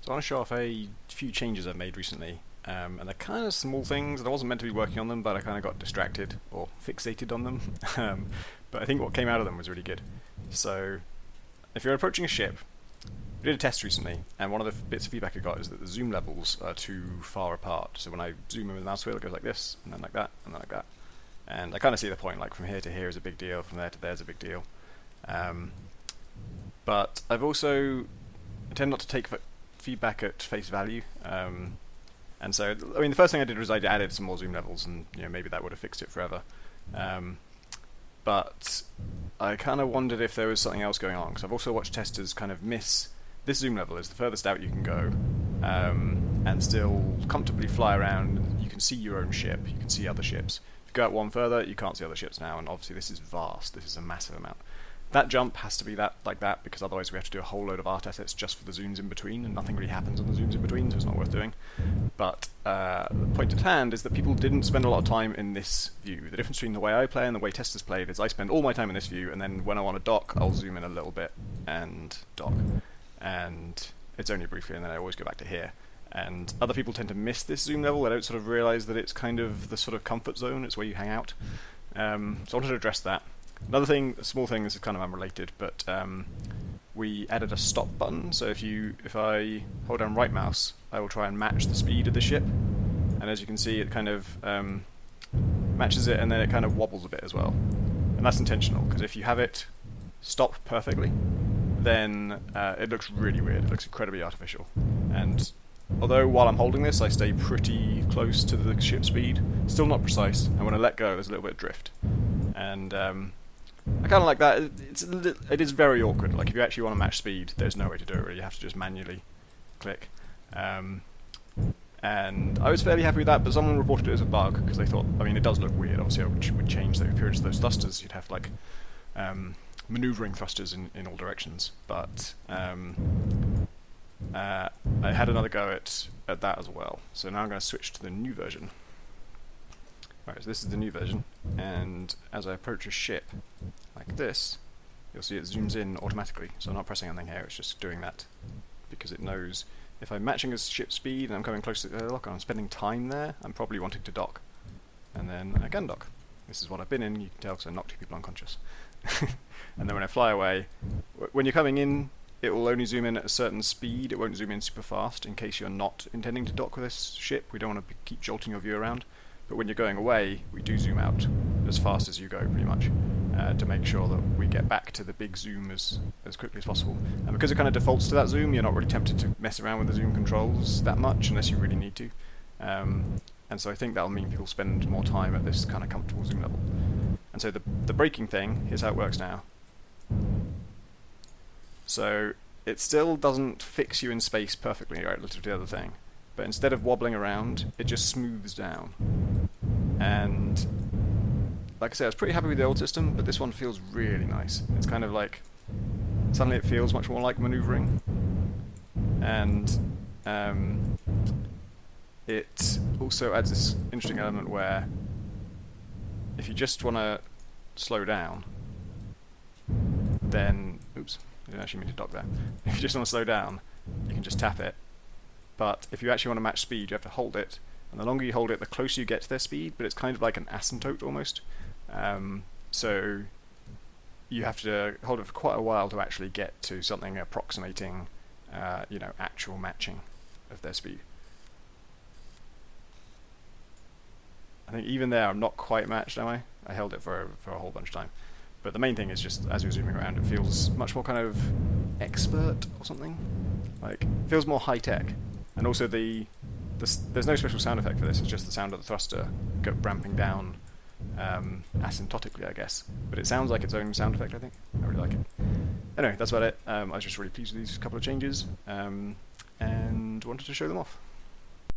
So I want to show off a few changes I've made recently, and they're kind of small things, and I wasn't meant to be working on them, but I kind of got distracted or fixated on them. But I think what came out of them was really good. So if you're approaching a ship, we did a test recently, and one of the bits of feedback I got is that the zoom levels are too far apart. So when I zoom in with the mouse wheel, it goes like this, and then like that, and then like that. And I kind of see the point, like from here to here is a big deal, from there to there is a big deal. But I've also I tend not to take feedback at face value. And so, I mean, the first thing I did was I added some more zoom levels, and maybe that would have fixed it forever. But I kind of wondered if there was something else going on, because I've also watched testers kind of miss this zoom level is the furthest out you can go, and still comfortably fly around. You can see your own ship, you can see other ships. If you go out one further, you can't see other ships now, and obviously this is vast. This is a massive amount. That jump has to be like that, because otherwise we have to do a whole load of art assets just for the zooms in between, and nothing really happens on the zooms in between, so it's not worth doing. But the point at hand is that people didn't spend a lot of time in this view. The difference between the way I play and the way testers played is I spend all my time in this view, and then when I want to dock, I'll zoom in a little bit and dock. And it's only briefly, and then I always go back to here. And other people tend to miss this zoom level. They don't sort of realise that it's kind of the sort of comfort zone. It's where you hang out. So I wanted to address that. Another thing, a small thing, this is kind of unrelated, but we added a stop button. So if I hold down right mouse, I will try and match the speed of the ship. And as you can see, it kind of matches it, and then it kind of wobbles a bit as well. And that's intentional, because if you have it stop perfectly, then it looks really weird. It looks incredibly artificial. And although while I'm holding this, I stay pretty close to the ship speed, still not precise. And when I let go, there's a little bit of drift. And I kind of like that. It is very awkward. Like if you actually want to match speed, there's no way to do it really. You have to just manually click. And I was fairly happy with that, but someone reported it as a bug because they thought, I mean, it does look weird. Obviously, it would change the appearance of those thrusters. You'd have like maneuvering thrusters in all directions. But I had another go at that as well. So now I'm going to switch to the new version. Right, so this is the new version, and as I approach a ship like this, you'll see it zooms in automatically. So I'm not pressing anything here, it's just doing that because it knows if I'm matching a ship speed and I'm coming close to the airlock and I'm spending time there, I'm probably wanting to dock. And then I can dock. This is what I've been in, you can tell because I knocked two people unconscious. And then when I fly away, when you're coming in, it will only zoom in at a certain speed, it won't zoom in super fast in case you're not intending to dock with this ship. We don't want to keep jolting your view around. But when you're going away, we do zoom out as fast as you go, pretty much, to make sure that we get back to the big zoom as quickly as possible. And because it kind of defaults to that zoom, you're not really tempted to mess around with the zoom controls that much unless you really need to. And so I think that'll mean people spend more time at this kind of comfortable zoom level. And so the braking thing, here's how it works now. So it still doesn't fix you in space perfectly, right, relative to the other thing. But instead of wobbling around, it just smooths down. And like I said, I was pretty happy with the old system, but this one feels really nice. It's kind of like, suddenly it feels much more like maneuvering. And it also adds this interesting element where if you just want to slow down, then, oops, I didn't actually mean to dock there. If you just want to slow down, you can just tap it. But if you actually want to match speed, you have to hold it. And the longer you hold it, the closer you get to their speed, but it's kind of like an asymptote almost. So you have to hold it for quite a while to actually get to something approximating, actual matching of their speed. I think even there I'm not quite matched, am I? I held it for a whole bunch of time. But the main thing is just, as you're zooming around, it feels much more kind of expert or something. Like, it feels more high-tech. And also there's no special sound effect for this, it's just the sound of the thruster ramping down asymptotically, I guess. But it sounds like its own sound effect, I think. I really like it. Anyway, that's about it. I was just really pleased with these couple of changes, and wanted to show them off.